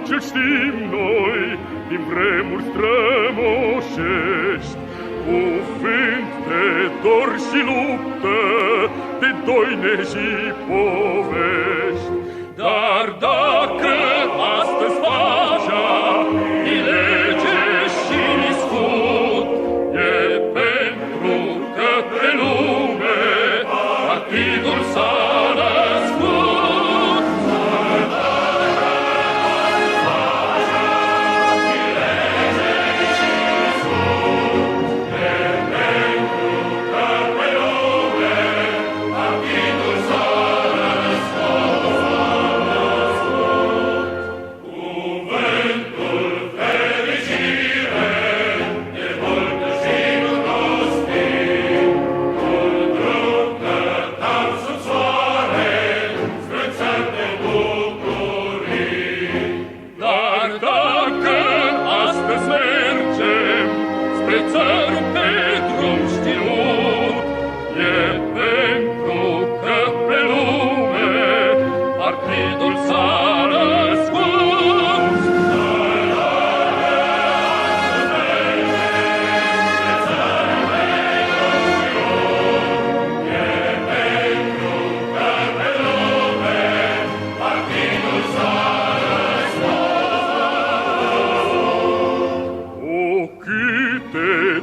ce știm noi din vremuri strămoșești, cuvânt de dor și luptă, de doine și povești. Dar dacă astăzi pacea e lege și sfut, e pentru că pe lume partidul s-a născut.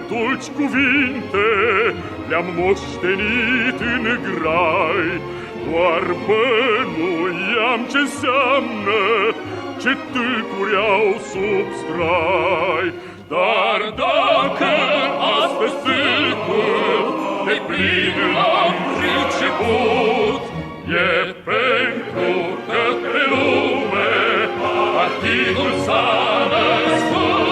Dulci cuvinte le-am moștenit în grai, doar bănuiam ce înseamnă, ce tâlcuri au sub strai. Dar dacă astăzi tâlcul de plin l-am priceput, e pentru că pe lume partidul s-a născut.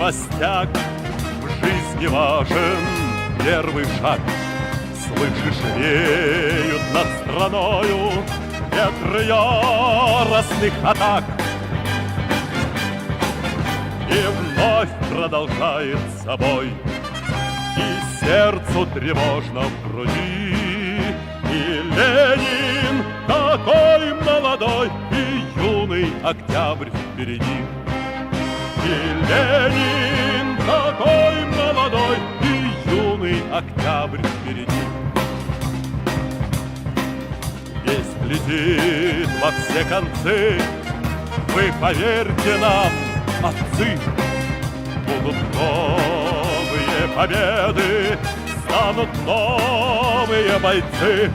Новостях в жизни важен первый шаг. Слышишь, веют над страною ветры яростных атак. И вновь продолжает собой, и сердцу тревожно в груди. И Ленин такой молодой, и юный октябрь впереди. И Ленин такой молодой, и юный октябрь впереди. Весть летит во все концы, вы поверьте нам, отцы. Будут новые победы, станут новые бойцы.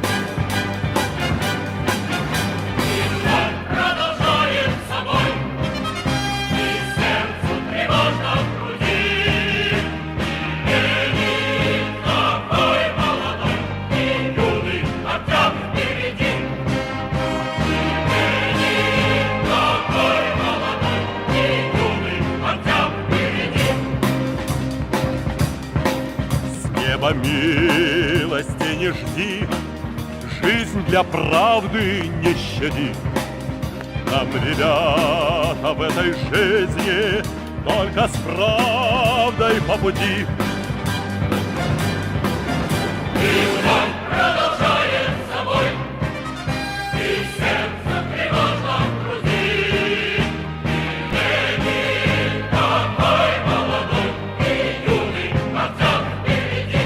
Милости не жди, жизнь для правды не щади. Нам, ребята, в этой жизни только с правдой по пути. И вновь продолжает собой, и сердце тревожно в груди. И Ленин такой молодой, и юный октябрь впереди.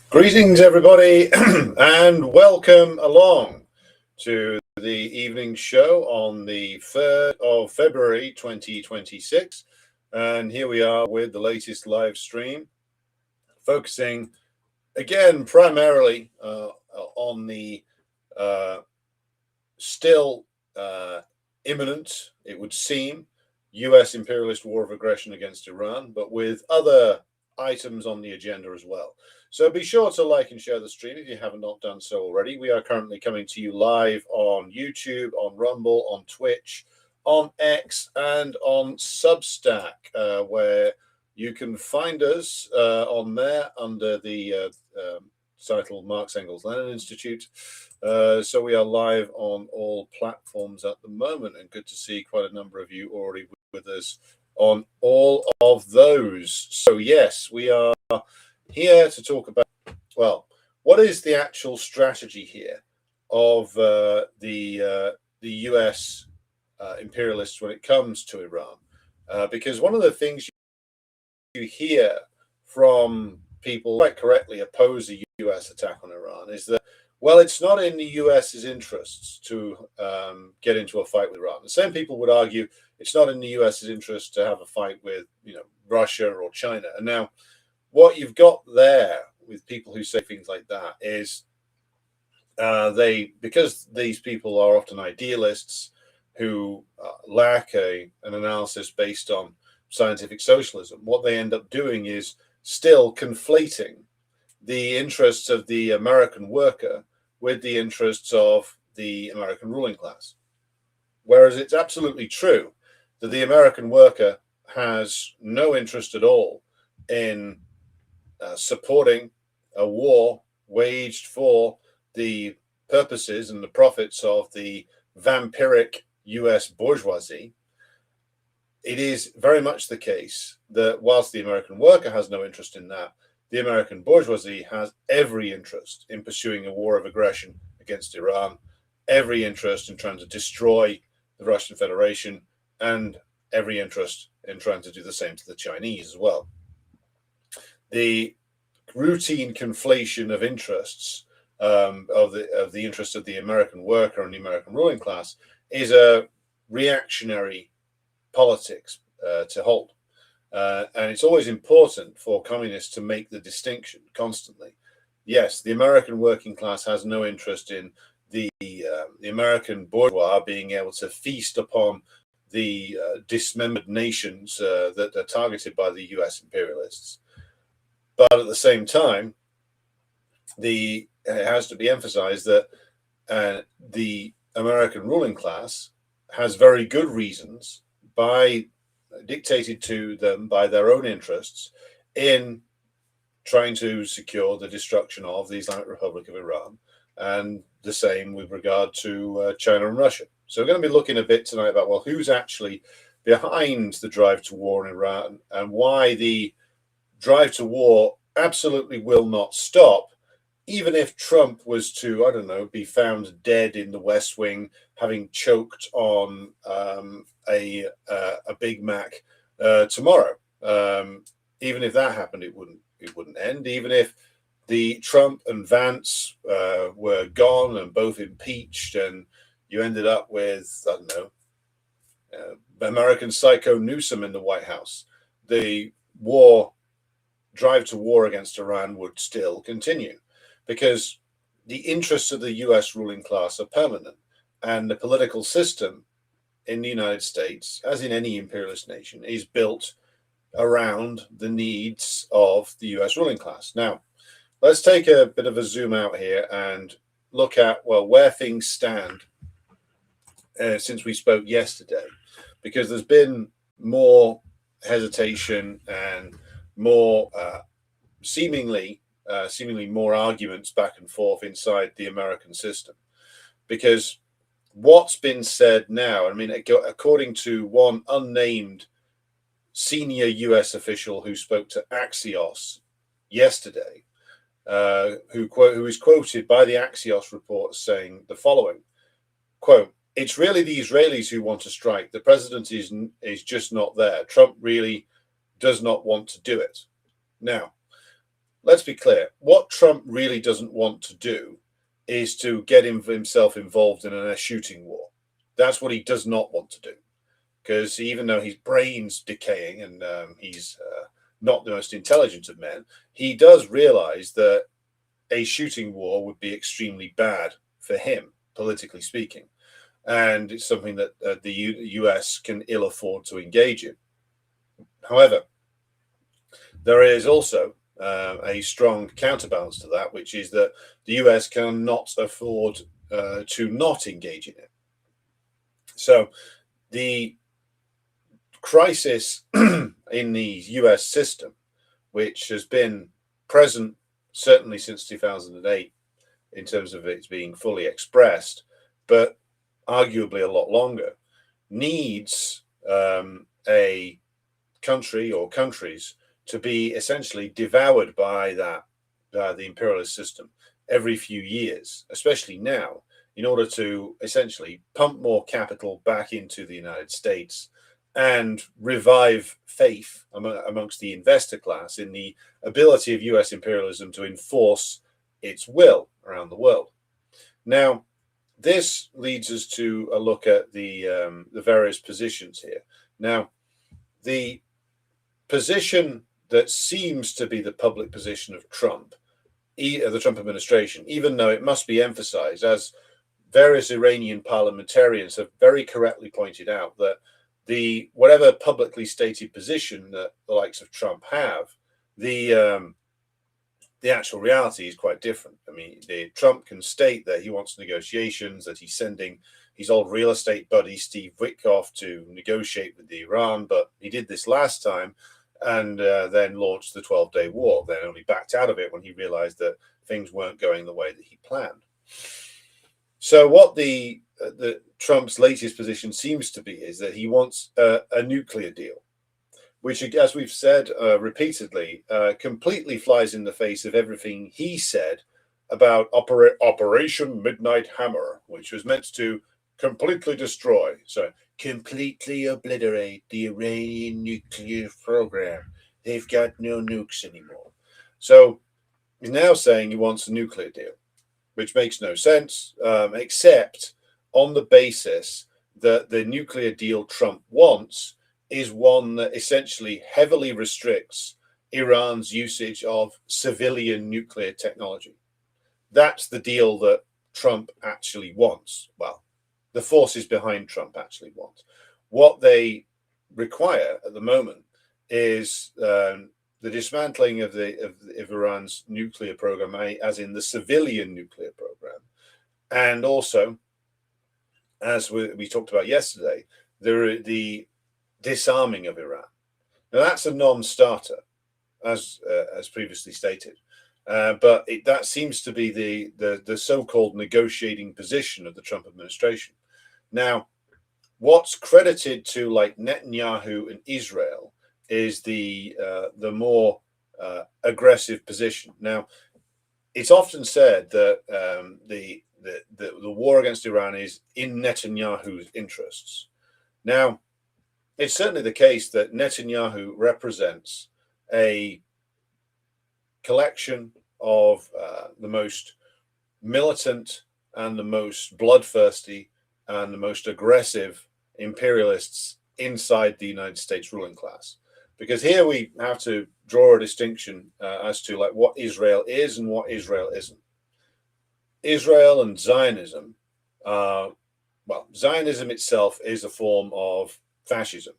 Greetings, everybody, and welcome along to the evening show on the 3rd of February 2026. And here we are with the latest live stream, focusing again primarily on the still imminent, it would seem, US imperialist war of aggression against Iran, but with other items on the agenda as well. So be sure to like and share the stream if you haven't not done so already. We are currently coming to you live on YouTube, on Rumble, on Twitch, on X and on Substack, where you can find us on there under the title Marx Engels Lenin Institute. So we are live on all platforms at the moment, and good to see quite a number of you already with us on all of those. So yes, we are here to talk about, well, what is the actual strategy here of the US imperialists when it comes to Iran? Because one of the things you hear from people quite correctly oppose the US attack on Iran is that, well, it's not in the US's interests to get into a fight with Iran. The same people would argue it's not in the US's interest to have a fight with, Russia or China. And now what you've got there with people who say things like that is because these people are often idealists who lack an analysis based on scientific socialism, what they end up doing is still conflating the interests of the American worker with the interests of the American ruling class. Whereas it's absolutely true that the American worker has no interest at all in supporting a war waged for the purposes and the profits of the vampiric US bourgeoisie. It is very much the case that whilst the American worker has no interest in that, the American bourgeoisie has every interest in pursuing a war of aggression against Iran, every interest in trying to destroy the Russian Federation, and every interest in trying to do the same to the Chinese as well. The routine conflation of interests of the interests of the American worker and the American ruling class is a reactionary politics to hold. And it's always important for communists to make the distinction constantly. Yes, the American working class has no interest in the American bourgeois being able to feast upon the dismembered nations that are targeted by the US imperialists. But at the same time, it has to be emphasized that the American ruling class has very good reasons, dictated to them by their own interests, in trying to secure the destruction of the Islamic Republic of Iran, and the same with regard to China and Russia. So we're going to be looking a bit tonight about, well, who's actually behind the drive to war in Iran and why the drive to war absolutely will not stop, even if Trump was to, I don't know, be found dead in the West Wing, having choked on a Big Mac tomorrow. Even if that happened, it wouldn't end. Even if the Trump and Vance were gone and both impeached, and you ended up with, I don't know, American psycho Newsom in the White House, the drive to war against Iran would still continue, because the interests of the US ruling class are permanent, and the political system in the United States, as in any imperialist nation, is built around the needs of the US ruling class. Now, let's take a bit of a zoom out here and look at, well, where things stand since we spoke yesterday, because there's been more hesitation and more seemingly more arguments back and forth inside the American system. Because what's been said now, I mean, according to one unnamed senior US official who spoke to Axios yesterday, who is quoted by the Axios report saying the following, quote, "It's really the Israelis who want to strike. The president is just not there. Trump really does not want to do it." Now, let's be clear. What Trump really doesn't want to do is to get himself involved in a shooting war. That's what he does not want to do. Because even though his brain's decaying and he's not the most intelligent of men, he does realize that a shooting war would be extremely bad for him, politically speaking. And it's something that the US can ill afford to engage in. However, there is also a strong counterbalance to that, which is that the US cannot afford to not engage in it. So the crisis in the US system, which has been present certainly since 2008 in terms of its being fully expressed, but arguably a lot longer, needs a country or countries to be essentially devoured by the imperialist system every few years, especially now, in order to essentially pump more capital back into the United States and revive faith amongst the investor class in the ability of US imperialism to enforce its will around the world. Now, this leads us to a look at the various positions here. Now, the position that seems to be the public position of Trump, the Trump administration, even though it must be emphasized, as various Iranian parliamentarians have very correctly pointed out, that the whatever publicly stated position that the likes of Trump have, the actual reality is quite different. I mean, Trump can state that he wants negotiations, that he's sending his old real estate buddy Steve Witkoff to negotiate with Iran, but he did this last time and then launched the 12-day war, then only backed out of it when he realized that things weren't going the way that he planned. So what the Trump's latest position seems to be is that he wants a nuclear deal, which, as we've said repeatedly, completely flies in the face of everything he said about Operation Midnight Hammer, which was meant to completely destroy, so completely obliterate the Iranian nuclear program. They've got no nukes anymore. So he's now saying he wants a nuclear deal, which makes no sense, except on the basis that the nuclear deal Trump wants is one that essentially heavily restricts Iran's usage of civilian nuclear technology. That's the deal that Trump actually wants. Well, the forces behind Trump actually want. What they require at the moment is the dismantling of Iran's nuclear program, as in the civilian nuclear program, and also, as we talked about yesterday, the disarming of Iran. Now that's a non-starter, as previously stated, but that seems to be the so-called negotiating position of the Trump administration. Now, what's credited to like Netanyahu and Israel is the more aggressive position. Now, it's often said that the war against Iran is in Netanyahu's interests. Now, it's certainly the case that Netanyahu represents a collection of the most militant and the most bloodthirsty and the most aggressive imperialists inside the United States ruling class. Because here we have to draw a distinction as to like what Israel is and what Israel isn't. Israel and Zionism, well, Zionism itself is a form of fascism.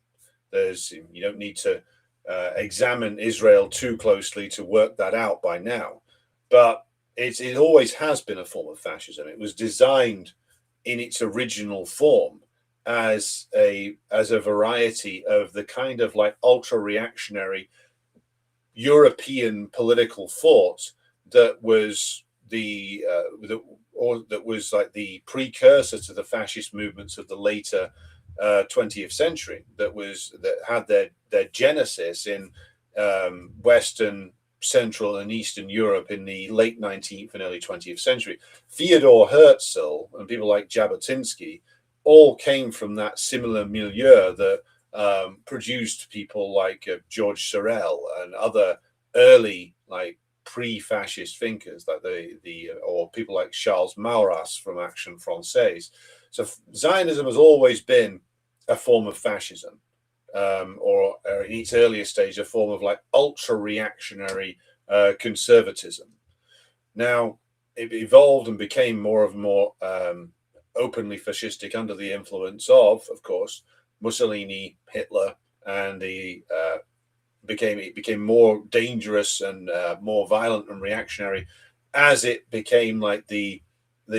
You don't need to examine Israel too closely to work that out by now, but it always has been a form of fascism. It was designed in its original form as a variety of the kind of like ultra reactionary European political thought that was that was like the precursor to the fascist movements of the later 20th century, that had their genesis in Western, Central, and Eastern Europe in the late 19th and early 20th century. Theodor Herzl and people like Jabotinsky all came from that similar milieu that produced people like George Sorel and other early like pre-fascist thinkers, like or people like Charles Maurras from Action Française. So Zionism has always been a form of fascism, or in its earlier stage, a form of like ultra-reactionary conservatism. Now, it evolved and became more openly fascistic under the influence of course, Mussolini, Hitler, and it became more dangerous and more violent and reactionary as it became like the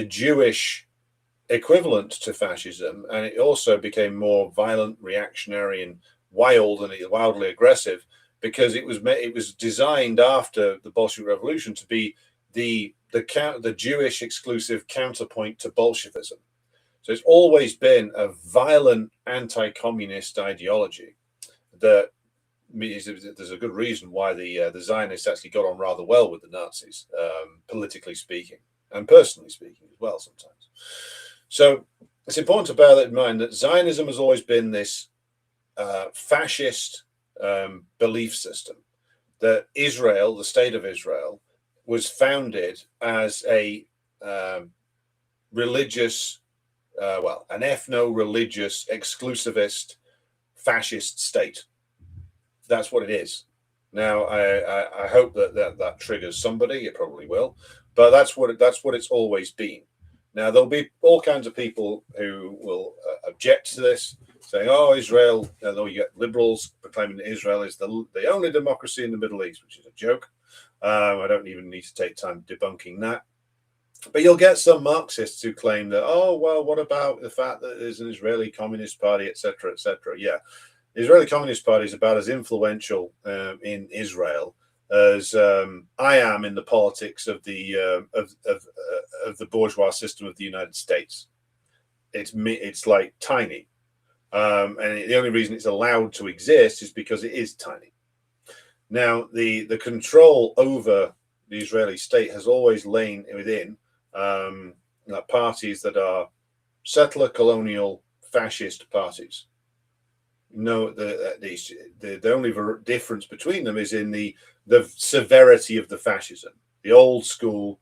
Jewish equivalent to fascism, and it also became more violent, reactionary, and wildly aggressive because it was designed after the Bolshevik Revolution to be the Jewish exclusive counterpoint to Bolshevism. So it's always been a violent anti-communist ideology that there's a good reason why the Zionists actually got on rather well with the Nazis, politically speaking and personally speaking as well sometimes. So it's important to bear that in mind, that Zionism has always been this fascist belief system, that Israel, the state of Israel, was founded as a religious, an ethno-religious, exclusivist, fascist state. That's what it is. Now, I hope that triggers somebody. It probably will, but that's what it's always been. Now, there'll be all kinds of people who will object to this, saying, "Oh, Israel." Though you get liberals proclaiming that Israel is the only democracy in the Middle East, which is a joke. I don't even need to take time debunking that. But you'll get some Marxists who claim that, oh, well, what about the fact that there's an Israeli Communist Party, etc., etc. Yeah, the Israeli Communist Party is about as influential in Israel as I am in the politics of the bourgeois system of the United States. It's like tiny, and the only reason it's allowed to exist is because it is tiny. Now, the control over the Israeli state has always lain within parties that are settler, colonial, fascist parties. No, the only difference between them is in the severity of the fascism. The old school,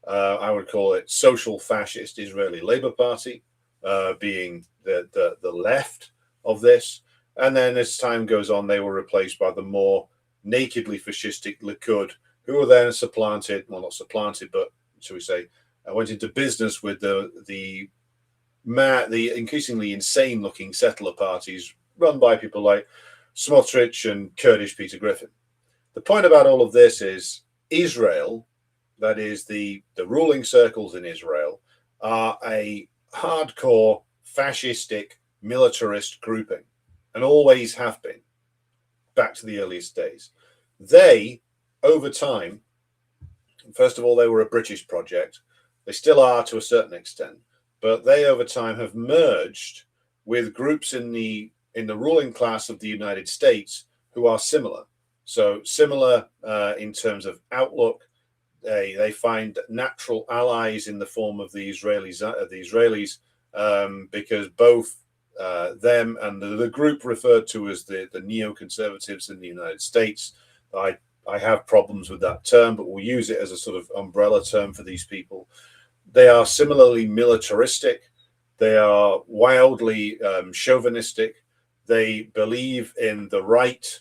I would call it social fascist Israeli Labour Party, being the left of this, and then as time goes on, they were replaced by the more nakedly fascistic Likud, who were then supplanted, well, not supplanted, but shall we say, went into business with the increasingly insane-looking settler parties run by people like Smotrich and Kurdish Peter Griffin. The point about all of this is Israel, that is the ruling circles in Israel, are a hardcore fascistic militarist grouping, and always have been, back to the earliest days. They, over time, first of all, they were a British project. They still are to a certain extent, but they over time have merged with groups in the ruling class of the United States who are similar. So similar in terms of outlook. They find natural allies in the form of the Israelis, because both them and the group referred to as the neoconservatives in the United States. I have problems with that term, but we'll use it as a sort of umbrella term for these people. They are similarly militaristic. They are wildly chauvinistic. They believe in the right,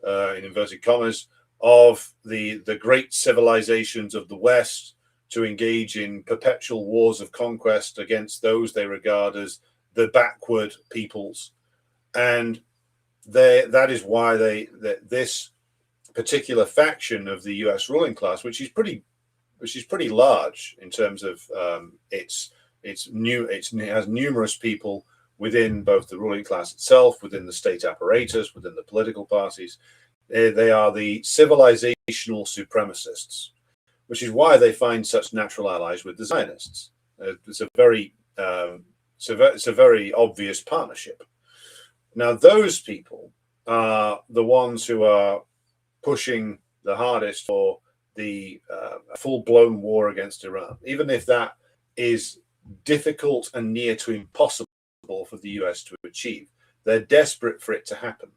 in inverted commas, of the great civilizations of the West to engage in perpetual wars of conquest against those they regard as the backward peoples. And that is why this particular faction of the US ruling class, which is pretty large in terms of it has numerous people within both the ruling class itself, within the state apparatus, within the political parties. They are the civilizational supremacists, which is why they find such natural allies with the Zionists. It's a very obvious partnership. Now, those people are the ones who are pushing the hardest for the full-blown war against Iran, even if that is difficult and near to impossible for the US to achieve. They're desperate for it to happen.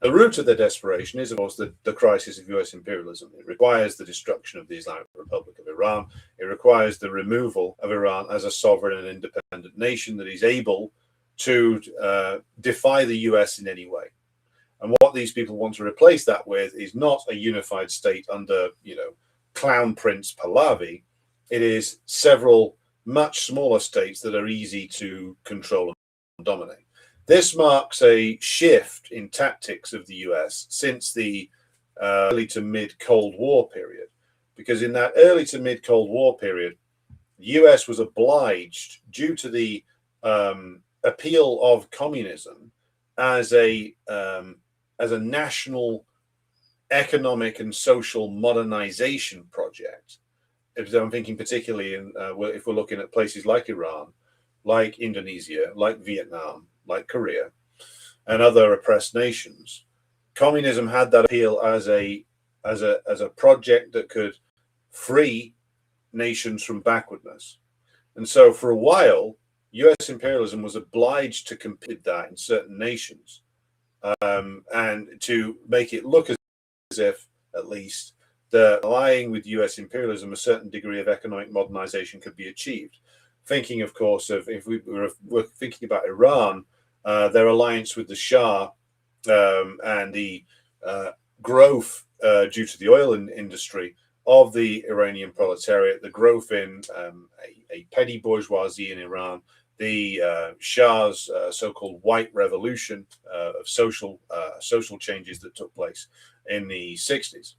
The root of their desperation is, of course, the crisis of US imperialism. It requires the destruction of the Islamic Republic of Iran. It requires the removal of Iran as a sovereign and independent nation that is able to defy the US in any way. And what these people want to replace that with is not a unified state under, Clown Prince Pahlavi. It is several much smaller states that are easy to control and dominate. This marks a shift in tactics of the US since the early to mid Cold War period, because in that early to mid Cold War period, US was obliged, due to the appeal of communism as a national economic and social modernization project. If I'm thinking particularly in if we're looking at places like Iran, like Indonesia, like Vietnam, like Korea, and other oppressed nations, communism had that appeal as a project that could free nations from backwardness. And so for a while, US imperialism was obliged to compete with that in certain nations, and to make it look as if, at least, that allying with US imperialism, a certain degree of economic modernization could be achieved. Thinking, of course, of if we're thinking about Iran, their alliance with the Shah, and the growth due to the oil industry of the Iranian proletariat, the growth in a petty bourgeoisie in Iran, the Shah's so-called white revolution of social changes that took place in the 60s.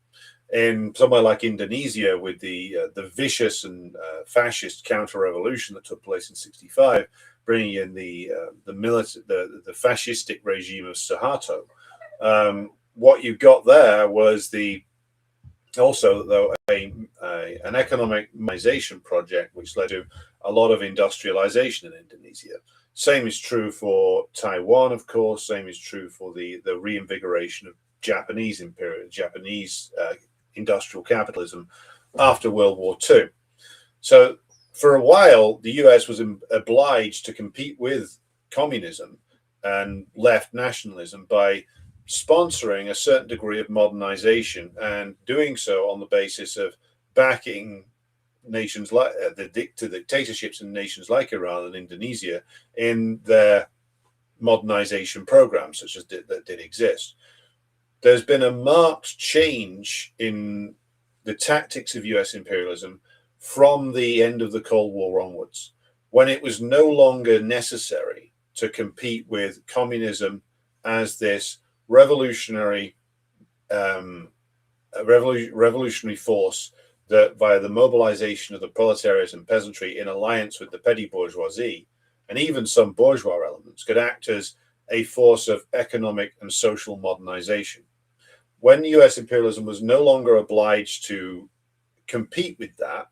In somewhere like Indonesia, with the vicious and fascist counter-revolution that took place in '65, bringing in the fascistic regime of Suharto, what you got there was also though an economic modernization project which led to a lot of industrialization in Indonesia. Same is true for Taiwan, of course. Same is true for the reinvigoration of Japanese industrial capitalism after World War II. So for a while, the US was obliged to compete with communism and left nationalism by sponsoring a certain degree of modernization, and doing so on the basis of backing nations like the dictatorships in nations like Iran and Indonesia in their modernization programs, such as that did exist. There's been a marked change in the tactics of US imperialism from the end of the Cold War onwards, when it was no longer necessary to compete with communism as this revolutionary force that, via the mobilization of the proletariat and peasantry in alliance with the petty bourgeoisie and even some bourgeois elements, could act as a force of economic and social modernization. When US imperialism was no longer obliged to compete with that,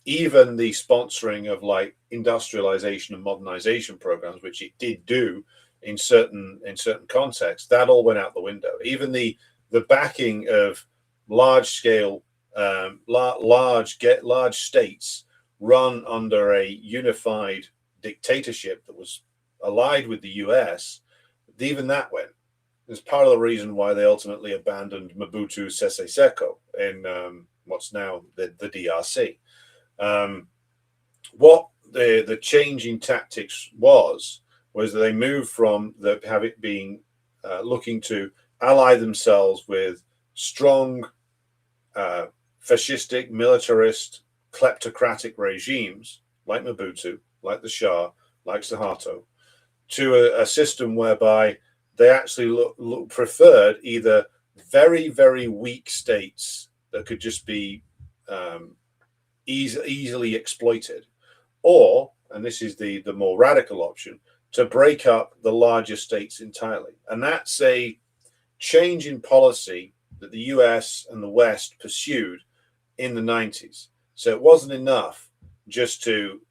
even the sponsoring of like industrialization and modernization programs, which it did do in certain contexts, that all went out the window. Even the backing of large scale, large states run under a unified dictatorship that was allied with the US, even that went. It's part of the reason why they ultimately abandoned Mobutu Sese Seko in what's now the DRC. What the change in tactics was that they moved from looking to ally themselves with strong fascistic, militarist, kleptocratic regimes like Mobutu, like the Shah, like Suharto, to a system whereby they actually preferred either very, very weak states that could just be easily exploited, or, and this is the more radical option, to break up the larger states entirely. And that's a change in policy that the US and the West pursued in the 90s. So it wasn't enough just to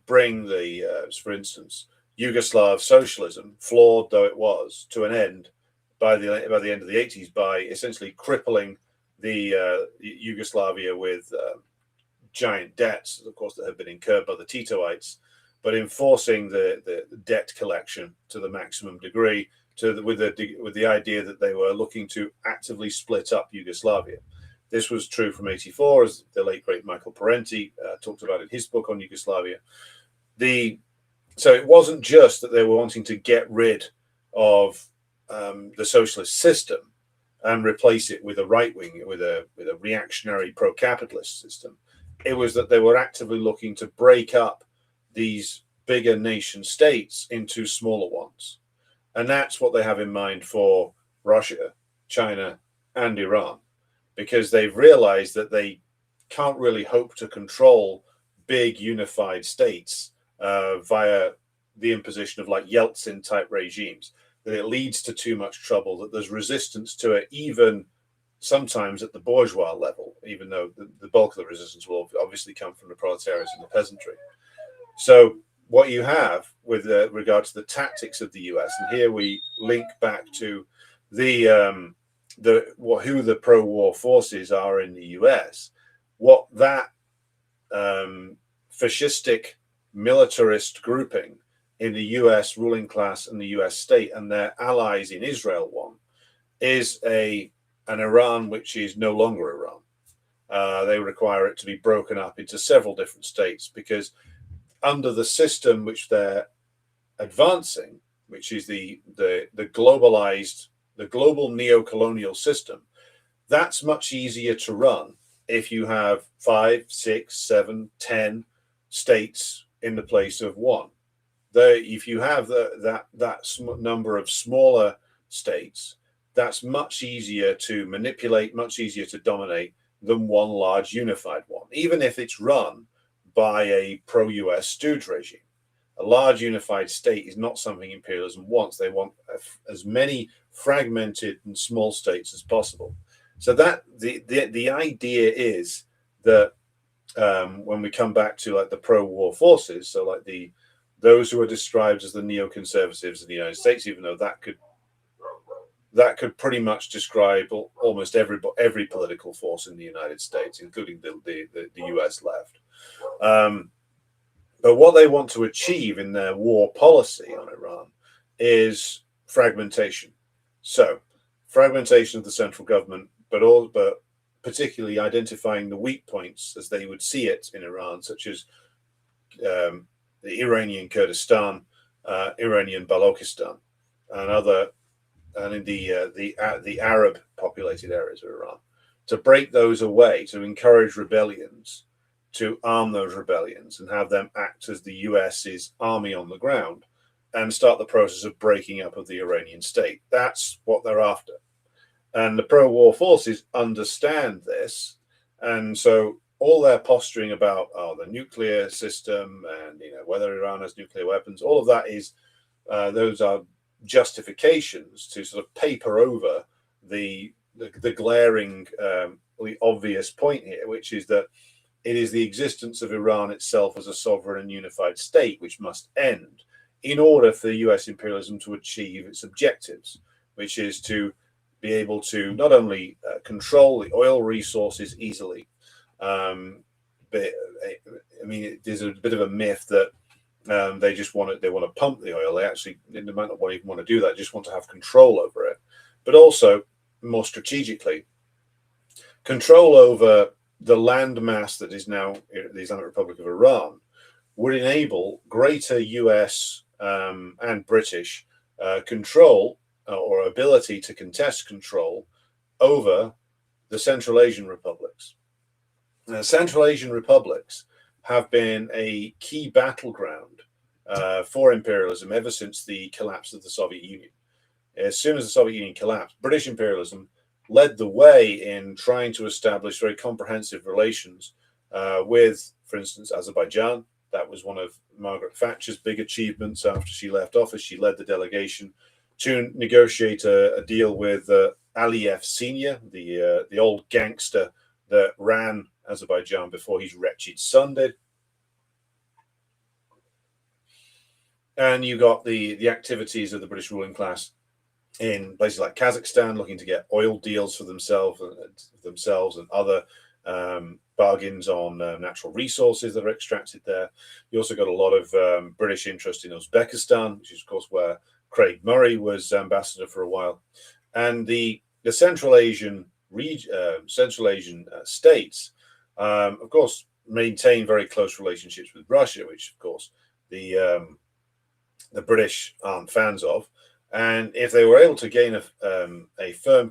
bring for instance, Yugoslav socialism, flawed though it was, to an end by the end of the 80s, by essentially crippling the Yugoslavia with giant debts, of course, that have been incurred by the Titoites, but enforcing the debt collection to the maximum degree, with the idea that they were looking to actively split up Yugoslavia. This was true from '84, as the late great Michael Parenti talked about in his book on Yugoslavia. So it wasn't just that they were wanting to get rid of the socialist system and replace it with a right wing, with a reactionary pro-capitalist system. It was that they were actively looking to break up these bigger nation states into smaller ones. And that's what they have in mind for Russia, China, and Iran, because they've realized that they can't really hope to control big unified states via the imposition of like Yeltsin type regimes, that it leads to too much trouble, that there's resistance to it, even sometimes at the bourgeois level, even though the bulk of the resistance will obviously come from the proletariat and the peasantry. So what you have with regard to the tactics of the US, and here we link back to who the pro-war forces are in the US, what that fascistic militarist grouping in the US ruling class and the US state and their allies in Israel want is an Iran which is no longer Iran. They require it to be broken up into several different states, because under the system which they're advancing, which is the globalized, the global neo-colonial system, that's much easier to run if you have 5, 6, 7, 10 states in the place of one. If you have that number of smaller states, that's much easier to manipulate, much easier to dominate than one large unified one, even if it's run by a pro-US stooge regime. A large unified state is not something imperialism wants. They want as many fragmented and small states as possible. So that the idea is that when we come back to like the pro-war forces, so like those who are described as the neoconservatives in the United States, even though that could pretty much describe almost every political force in the United States, including the US left. But what they want to achieve in their war policy on Iran is fragmentation. So fragmentation of the central government, but particularly identifying the weak points as they would see it in Iran, such as the Iranian Kurdistan, Iranian Balochistan, and in the Arab populated areas of Iran, to break those away, to encourage rebellions, to arm those rebellions and have them act as the US's army on the ground and start the process of breaking up of the Iranian state. That's what they're after. And the pro-war forces understand this. And so all their posturing about the nuclear system and whether Iran has nuclear weapons, all of that is those are justifications to sort of paper over the glaring, obvious point here, which is that it is the existence of Iran itself as a sovereign and unified state which must end in order for US imperialism to achieve its objectives, which is to be able to not only control the oil resources easily, but I mean, there's a bit of a myth that they want to pump the oil. They might not even want to do that, just want to have control over it. But also, more strategically, control over the land mass that is now the Islamic Republic of Iran would enable greater US and British control or ability to contest control over the Central Asian republics. Now, Central Asian republics have been a key battleground for imperialism ever since the collapse of the Soviet Union. As soon as the Soviet Union collapsed, British imperialism led the way in trying to establish very comprehensive relations with, for instance, Azerbaijan. That was one of Margaret Thatcher's big achievements after she left office. She led the delegation to negotiate a deal with Aliyev Sr., the old gangster that ran Azerbaijan before his wretched son did. And you got the activities of the British ruling class in places like Kazakhstan, looking to get oil deals for themselves and other bargains on natural resources that are extracted there. You also got a lot of British interest in Uzbekistan, which is, of course, where Craig Murray was ambassador for a while. And the Central Asian states, of course, maintain very close relationships with Russia, which, of course, the British aren't fans of. And if they were able to gain a firm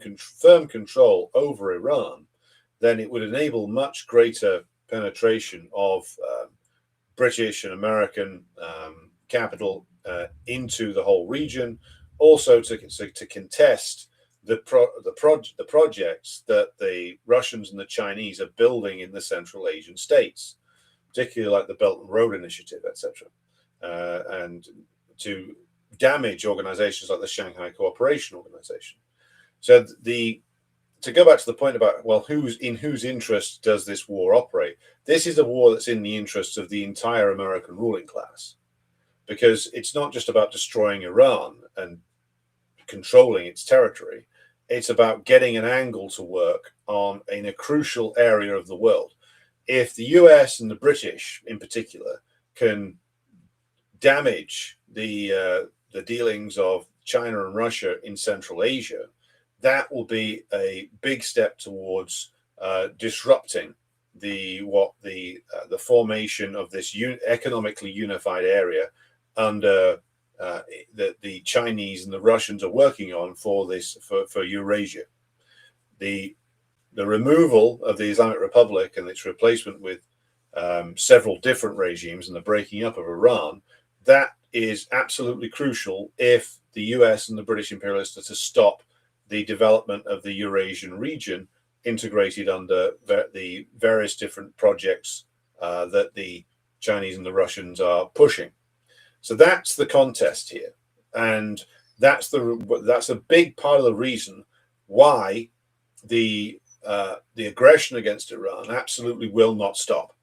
control over Iran, then it would enable much greater penetration of British and American capital into the whole region. Also, to contest the projects that the Russians and the Chinese are building in the Central Asian states, particularly like the Belt and Road Initiative, etc., and to damage organizations like the Shanghai Cooperation Organization. So to go back to the point about, well, whose interest does this war operate? This is a war that's in the interests of the entire American ruling class, because it's not just about destroying Iran and controlling its territory. It's about getting an angle to work on in a crucial area of the world. If the US and the British in particular can damage the dealings of China and Russia in Central Asia, that will be a big step towards disrupting the formation of this economically unified area under that the Chinese and the Russians are working on for Eurasia. The removal of the Islamic Republic and its replacement with several different regimes and the breaking up of Iran, that is absolutely crucial if the US and the British imperialists are to stop the development of the Eurasian region integrated under the various different projects that the Chinese and the Russians are pushing. So that's the contest here, and that's a big part of the reason why the aggression against Iran absolutely will not stop.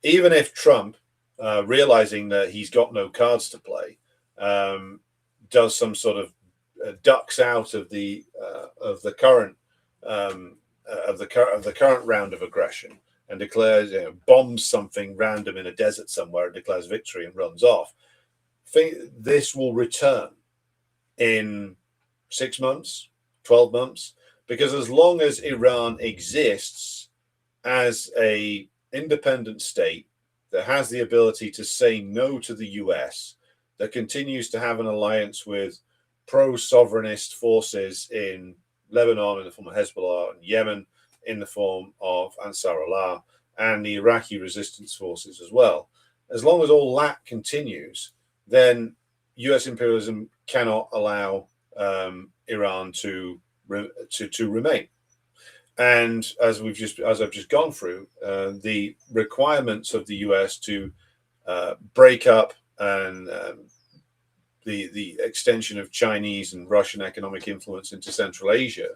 Even if Trump, realizing that he's got no cards to play, does some sort of ducks out of the current round of aggression and declares, bombs something random in a desert somewhere and declares victory and runs off, this will return in 6 months, 12 months, because as long as Iran exists as a independent state that has the ability to say no to the US, that continues to have an alliance with pro-sovereignist forces in Lebanon in the form of Hezbollah, and Yemen in the form of Ansar Allah, and the Iraqi resistance forces as well. As long as all that continues, then US imperialism cannot allow Iran to remain. And as I've just gone through, the requirements of the US to break up and the extension of Chinese and Russian economic influence into Central Asia,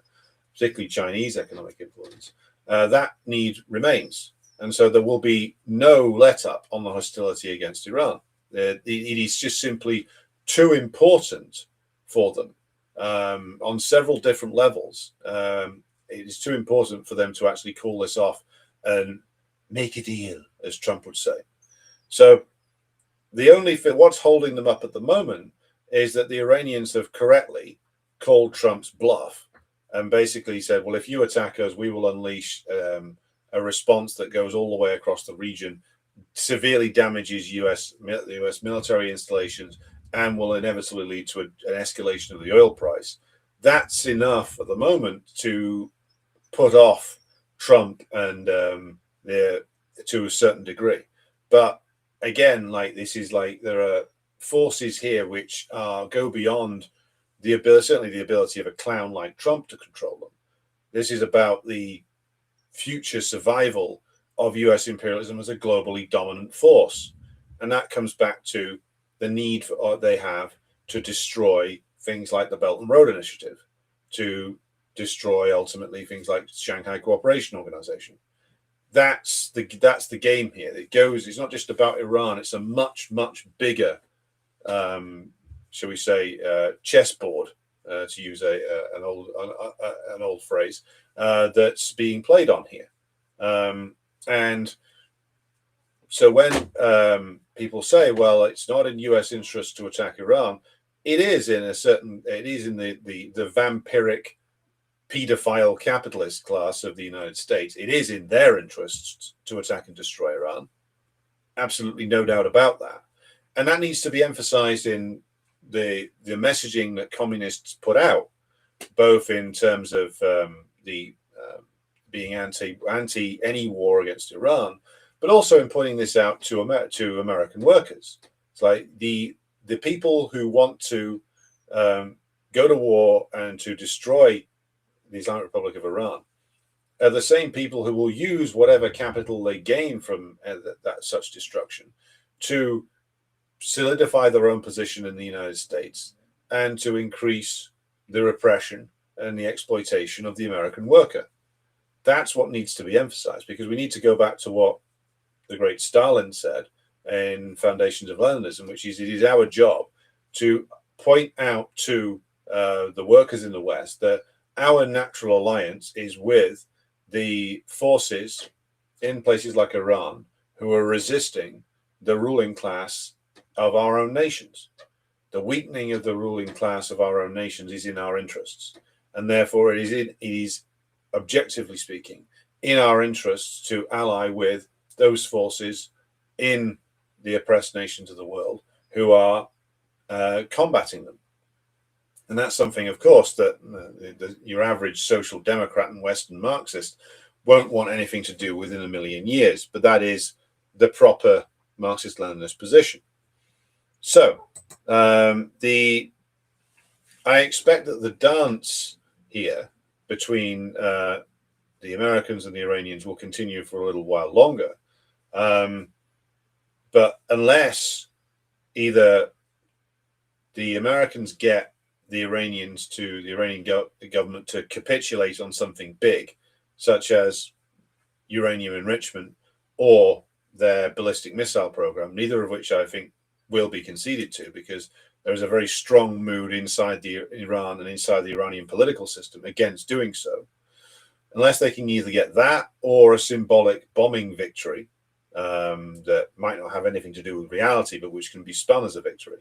particularly Chinese economic influence, that need remains. And so there will be no let up on the hostility against Iran. It is just simply too important for them on several different levels. It is too important for them to actually call this off and make a deal, as Trump would say. So the only thing, what's holding them up at the moment is that the Iranians have correctly called Trump's bluff and basically said, well, if you attack us, we will unleash a response that goes all the way across the region, severely damages the US military installations, and will inevitably lead to an escalation of the oil price. That's enough at the moment to put off Trump and to a certain degree. But again, like this is like there are forces here which go beyond the ability, certainly the ability of a clown like Trump to control them. This is about the future survival of US imperialism as a globally dominant force. And that comes back to the need they have to destroy things like the Belt and Road Initiative, to destroy ultimately things like Shanghai Cooperation Organization. That's the game here. It's not just about Iran, it's a much bigger shall we say chessboard, to use an old phrase, that's being played on here. And so when people say, well, it's not in US interest to attack Iran, it is in the vampiric pedophile capitalist class of the United States. It is in their interests to attack and destroy Iran. Absolutely no doubt about that. And that needs to be emphasized in the messaging that communists put out, both in terms of being anti any war against Iran, but also in pointing this out to American workers. It's like the people who want to go to war and to destroy the Islamic Republic of Iran are the same people who will use whatever capital they gain from such destruction to solidify their own position in the United States and to increase the repression and the exploitation of the American worker. That's what needs to be emphasized, because we need to go back to what the great Stalin said in Foundations of Leninism, which is, it is our job to point out to the workers in the West that our natural alliance is with the forces in places like Iran who are resisting the ruling class of our own nations. The weakening of the ruling class of our own nations is in our interests, and therefore it is objectively speaking in our interests to ally with those forces in the oppressed nations of the world who are combating them. And that's something, of course, that your average social democrat and Western Marxist won't want anything to do with in a million years. But that is the proper Marxist-Leninist position. So I expect that the dance here between the Americans and the Iranians will continue for a little while longer. But unless either the Americans get the Iranian government to capitulate on something big, such as uranium enrichment or their ballistic missile program, neither of which I think will be conceded to, because there is a very strong mood inside Iran and inside the Iranian political system against doing so. Unless they can either get that or a symbolic bombing victory that might not have anything to do with reality, but which can be spun as a victory,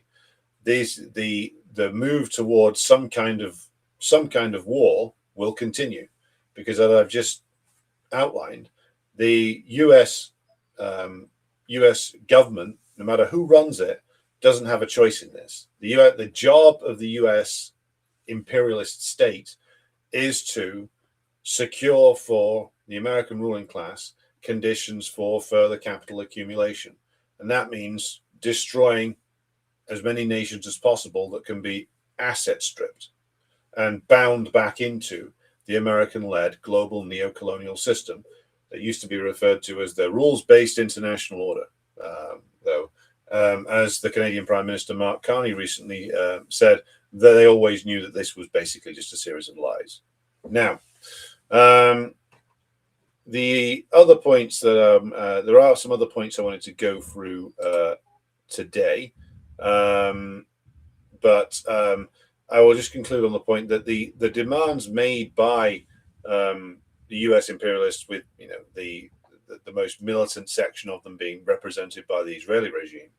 the move towards some kind of war will continue, because as I've just outlined, the U.S. government, no matter who runs it, doesn't have a choice in this. The job of the U.S. imperialist state is to secure for the American ruling class conditions for further capital accumulation, and that means destroying as many nations as possible that can be asset stripped and bound back into the American-led global neo-colonial system that used to be referred to as the rules-based international order. As the Canadian Prime Minister Mark Carney recently said, that they always knew that this was basically just a series of lies. Now, the other points that there are some other points I wanted to go through today. But I will just conclude on the point that the demands made by the U.S. imperialists, with the most militant section of them being represented by the Israeli regime,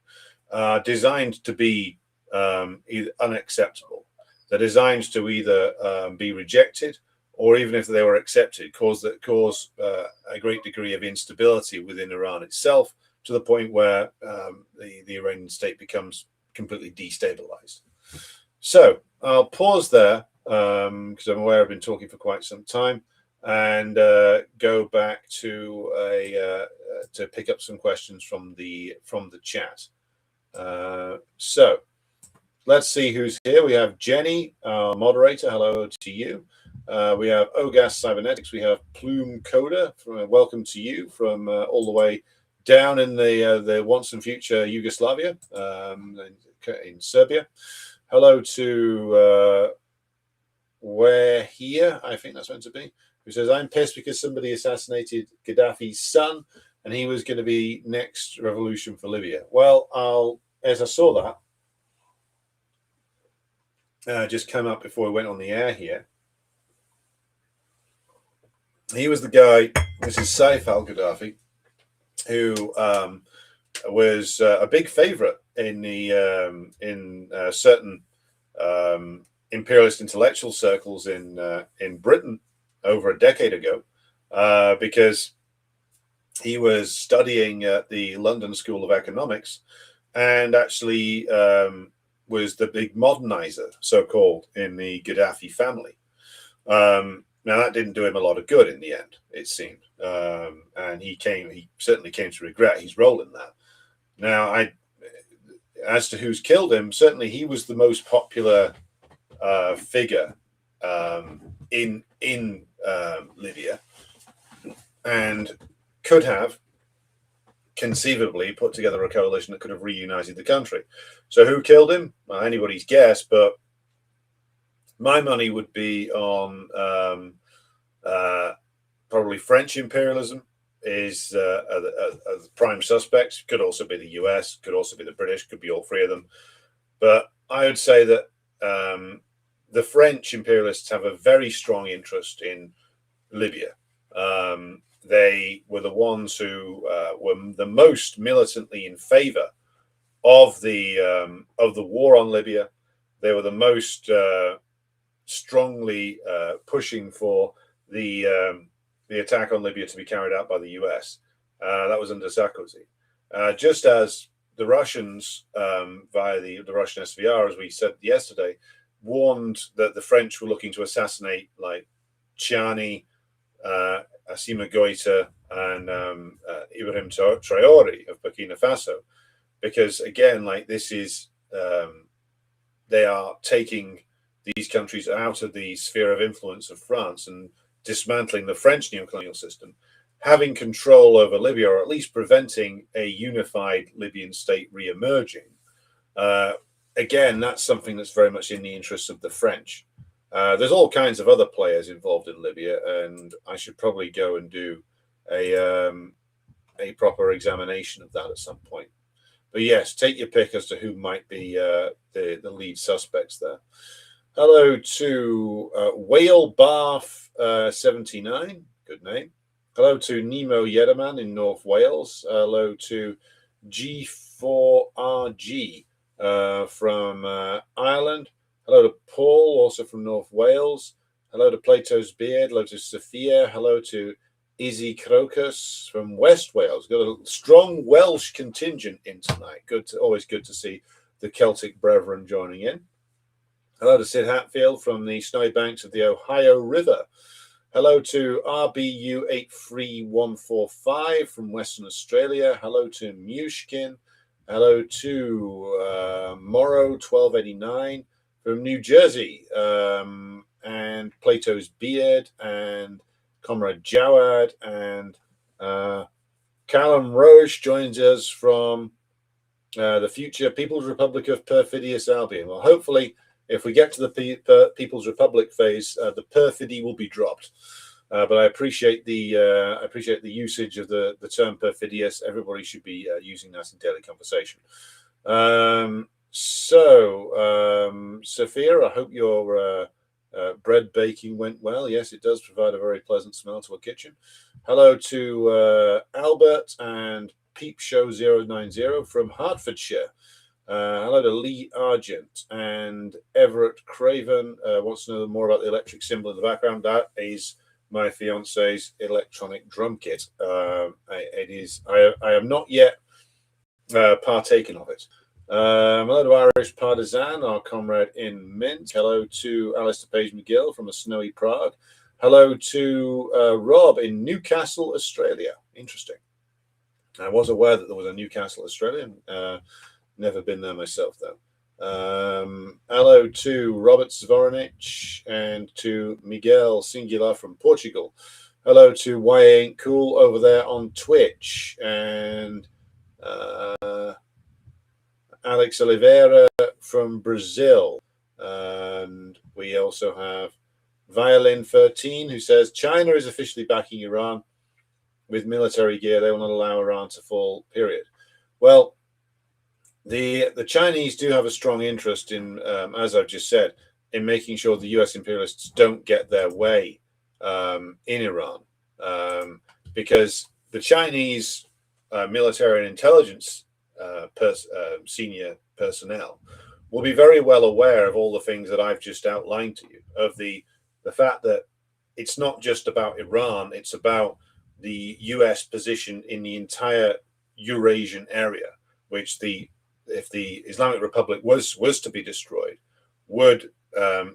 are designed to be either unacceptable. They're designed to either be rejected, or even if they were accepted, cause a great degree of instability within Iran itself, to the point where the Iranian state becomes completely destabilized. So I'll pause there because I'm aware I've been talking for quite some time, and go back to pick up some questions from the chat. So let's see who's here. We have Jenny, our moderator. Hello to you. We have Ogas Cybernetics. We have Plume Coda. Welcome to you from all the way down in the once and future Yugoslavia, in Serbia. Hello to We're Here, I think that's meant to be, who says, I'm pissed because somebody assassinated Gaddafi's son and he was going to be next revolution for Libya. Well, as I saw that just come up before we went on the air here, he was the guy, this is Saif al-Gaddafi, who was a big favorite in certain imperialist intellectual circles in Britain over a decade ago, because he was studying at the London School of Economics, and actually was the big modernizer, so-called, in the Gaddafi family. Now, that didn't do him a lot of good in the end, it seemed. And he certainly came to regret his role in that. Now, as to who's killed him, certainly he was the most popular figure in Libya. and could have conceivably put together a coalition that could have reunited the country. So who killed him? Well, anybody's guess, but my money would be on probably French imperialism is the prime suspects. Could also be the US, could also be the British, could be all three of them. But I would say that the French imperialists have a very strong interest in Libya. They were the ones who were the most militantly in favor of the war on Libya. They were the most strongly pushing for the attack on Libya to be carried out by the US. That was under Sarkozy. Just as the Russians, via the Russian SVR, as we said yesterday, warned that the French were looking to assassinate like Chiani, Assimi Goïta, and Ibrahim Traoré of Burkina Faso, because again, like this is they are taking these countries out of the sphere of influence of France and dismantling the French neocolonial system, having control over Libya, or at least preventing a unified Libyan state re-emerging. Again, that's something that's very much in the interests of the French. There's all kinds of other players involved in Libya, and I should probably go and do a proper examination of that at some point. But yes, take your pick as to who might be the lead suspects there. Hello to Whale Bath 79, good name. Hello to Nemo Yederman in North Wales. Hello to G4RG from Ireland. Hello to Paul, also from North Wales. Hello to Plato's Beard. Hello to Sophia. Hello to Izzy Crocus from West Wales. Got a strong Welsh contingent in tonight. Always good to see the Celtic brethren joining in. Hello to Sid Hatfield from the snowy banks of the Ohio River. Hello to RBU83145 from Western Australia. Hello to Mushkin. Hello to Morrow1289 from New Jersey. And Plato's Beard and Comrade Jawad and Callum Roche joins us from the future People's Republic of Perfidious Albion. Well, hopefully, if we get to the People's Republic phase, the perfidy will be dropped. But I appreciate the usage of the term perfidious. Everybody should be using that in daily conversation. Sophia, I hope your bread baking went well. Yes, it does provide a very pleasant smell to a kitchen. Hello to Albert and Peep Show 090 from Hertfordshire. Hello to Lee Argent and Everett Craven. Wants to know more about the electric symbol in the background. That is my fiance's electronic drum kit. It is. I have not yet partaken of it. Hello to Irish Partisan, our comrade in Mint. Hello to Alistair Page McGill from a snowy Prague. Hello to Rob in Newcastle, Australia. Interesting. I was aware that there was a Newcastle, Australia. Never been there myself, though. Hello to Robert Zvoronich and to Miguel Singular from Portugal. Hello to Why Ain't Cool over there on Twitch. And Alex Oliveira from Brazil. And we also have Violin 13, who says China is officially backing Iran with military gear. They will not allow Iran to fall, period. Well, the Chinese do have a strong interest in, as I've just said, in making sure the US imperialists don't get their way in Iran, because the Chinese military and intelligence senior personnel will be very well aware of all the things that I've just outlined to you, of the fact that it's not just about Iran, it's about the US position in the entire Eurasian area, which if the Islamic Republic was to be destroyed, would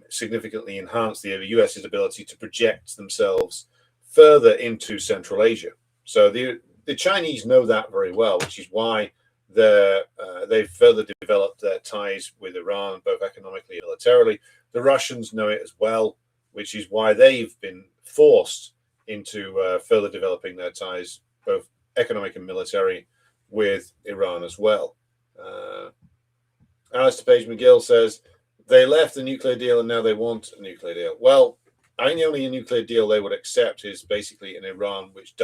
significantly enhance the US's ability to project themselves further into Central Asia. So the Chinese know that very well, which is why they've further developed their ties with Iran, both economically and militarily. The Russians know it as well, which is why they've been forced into further developing their ties, both economic and military, with Iran as well. Alistair Page McGill says they left the nuclear deal and now they want a nuclear deal. Well, I think the only nuclear deal they would accept is basically an Iran which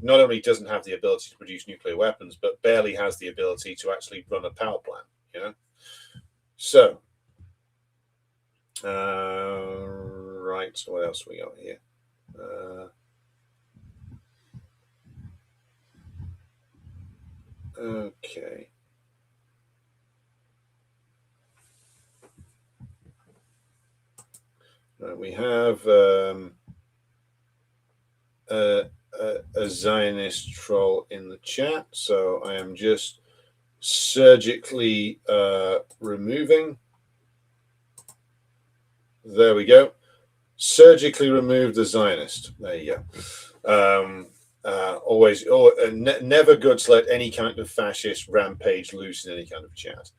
not only doesn't have the ability to produce nuclear weapons, but barely has the ability to actually run a power plant. So, right. So what else we got here? Okay. We have a Zionist troll in the chat, so I am just surgically removing. There we go. Surgically remove the Zionist. There you go. Never good to let any kind of fascist rampage loose in any kind of chat.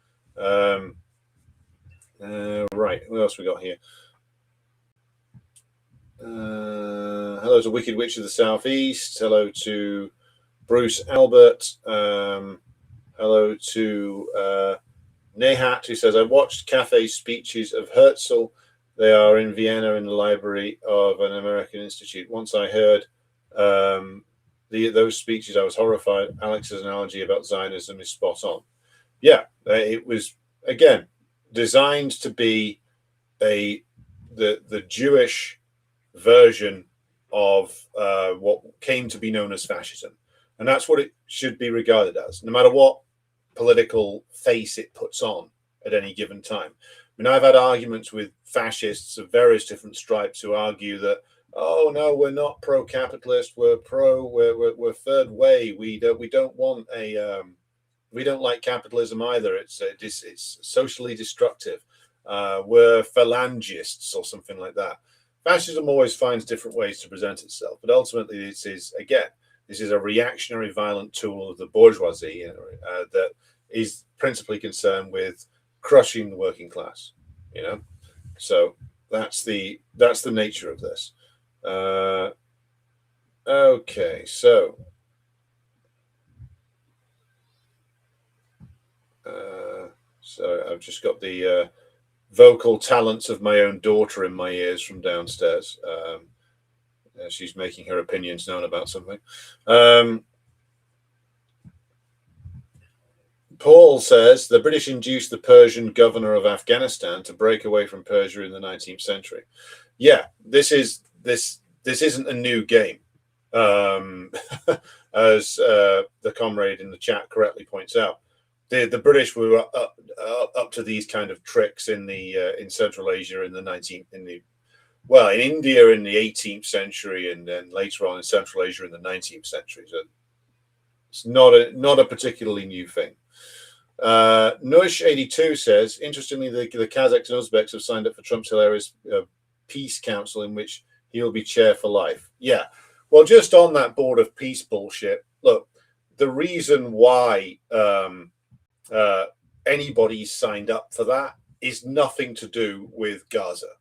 Right, what else we got here? Hello to Wicked Witch of the Southeast. Hello to Bruce Albert. Hello to Nehat, who says, I watched cafe speeches of Herzl. They are in Vienna in the library of an American institute. Once I heard those speeches, I was horrified. Alex's analogy about Zionism is spot on. Yeah, it was, again, designed to be the Jewish version of what came to be known as fascism. And that's what it should be regarded as, no matter what political face it puts on at any given time. I mean, I've had arguments with fascists of various different stripes who argue that, oh no, we're not pro-capitalist, we're third way. We don't want we don't like capitalism either. It's socially destructive. We're phalangists or something like that. Fascism always finds different ways to present itself, but ultimately this is a reactionary, violent tool of the bourgeoisie that is principally concerned with crushing the working class. So that's the nature of this. Okay, so I've just got the vocal talents of my own daughter in my ears from downstairs. She's making her opinions known about something. Paul says the British induced the Persian governor of Afghanistan to break away from Persia in the 19th century. Yeah, this isn't a new game, as the comrade in the chat correctly points out. The British were up to these kind of tricks in Central Asia in India in the 18th century, and then later on in Central Asia in the 19th century. So it's not a particularly new thing. Nush82 says, interestingly, the Kazakhs and Uzbeks have signed up for Trump's hilarious peace council in which he'll be chair for life. Yeah. Well, just on that board of peace bullshit, look, the reason why anybody signed up for that is nothing to do with Gaza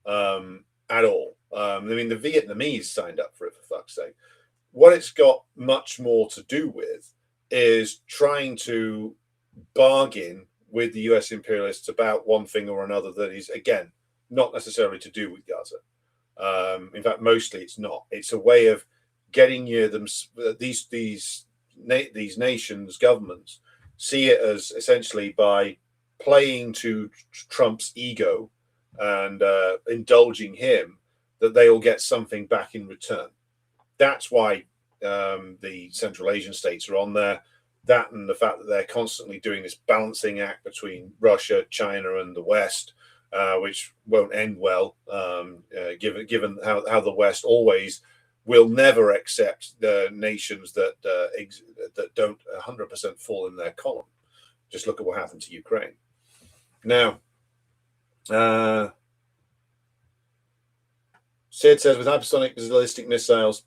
at all. I mean, the Vietnamese signed up for it, for fuck's sake. What it's got much more to do with is trying to bargain with the US imperialists about one thing or another that is, again, not necessarily to do with Gaza. In fact, mostly it's not. It's a way of getting these nations, governments, see it as essentially by playing to Trump's ego and indulging him, that they will get something back in return. That's why the Central Asian states are on there. That and the fact that they're constantly doing this balancing act between Russia, China, and the West, which won't end well, given how the West always will never accept the nations that don't 100% fall in their column. Just look at what happened to Ukraine. Now, Sid says, with hypersonic ballistic missiles,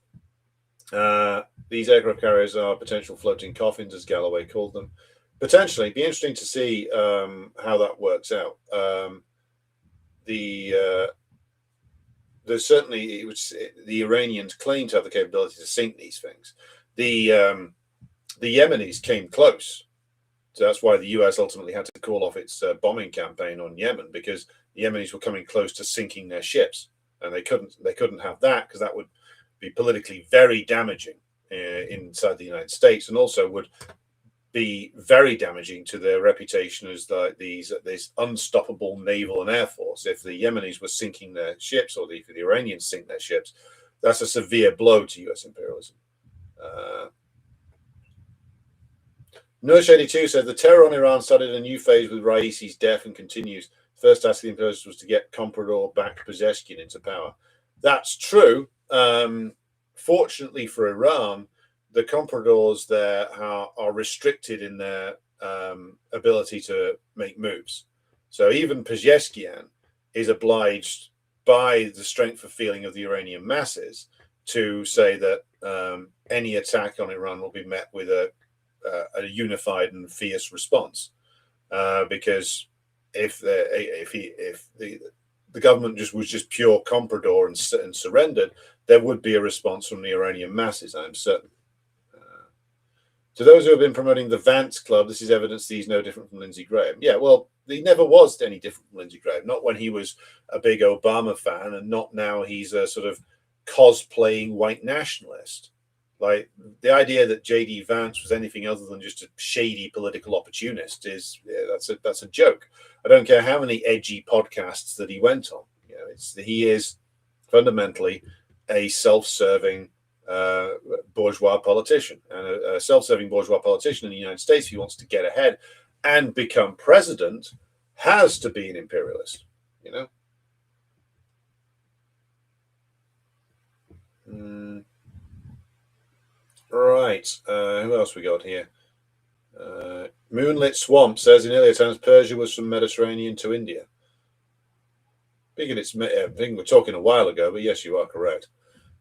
these aircraft carriers are potential floating coffins, as Galloway called them. Potentially, be interesting to see how that works out. The there's certainly the Iranians claim to have the capability to sink these things. The Yemenis came close. So that's why the US ultimately had to call off its bombing campaign on Yemen, because the Yemenis were coming close to sinking their ships, and they couldn't have that, because that would be politically very damaging inside the United States, and also would be very damaging to their reputation as this unstoppable naval and air force. If the Yemenis were sinking their ships, or if the Iranians sink their ships, that's a severe blow to US imperialism. Nush82 said the terror on Iran started a new phase with Raisi's death and continues. First task of the imperialists was to get Comprador-backed Pezeshkian into power. That's true. Fortunately for Iran, the Compradors there are restricted in their ability to make moves. So even Pezeshkian is obliged by the strength of feeling of the Iranian masses to say that any attack on Iran will be met with a unified and fierce response, because if the government was just pure comprador and surrendered, there would be a response from the Iranian masses, I'm certain. To those who have been promoting the Vance Club, this is evidence that he's no different from Lindsey Graham. Yeah, well, he never was any different from Lindsey Graham. Not when he was a big Obama fan, and not now he's a sort of cosplaying white nationalist. Like, the idea that J.D. Vance was anything other than just a shady political opportunist that's a joke. I don't care how many edgy podcasts that he went on. He is fundamentally a self-serving bourgeois politician, and a self-serving bourgeois politician in the United States, if he wants to get ahead and become president, has to be an imperialist. Right. Who else we got here? Moonlit Swamp says in earlier times Persia was from Mediterranean to India. I think we're talking a while ago, but yes, you are correct.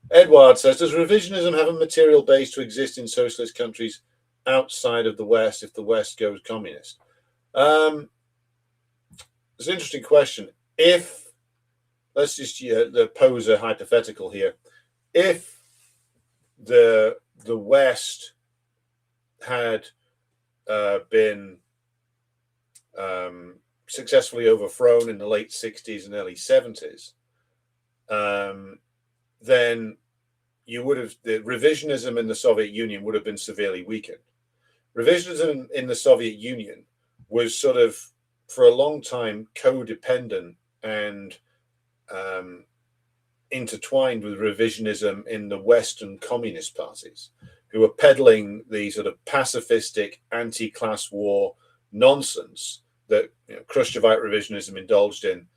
Edward says, does revisionism have a material base to exist in socialist countries outside of the West if the West goes communist? It's an interesting question. Let's just pose a hypothetical here. If the West had been successfully overthrown in the late 60s and early 70s, then the revisionism in the Soviet Union would have been severely weakened. Revisionism in the Soviet Union was sort of, for a long time, codependent and intertwined with revisionism in the Western communist parties, who were peddling the sort of pacifistic anti-class war nonsense that Khrushchevite revisionism indulged in,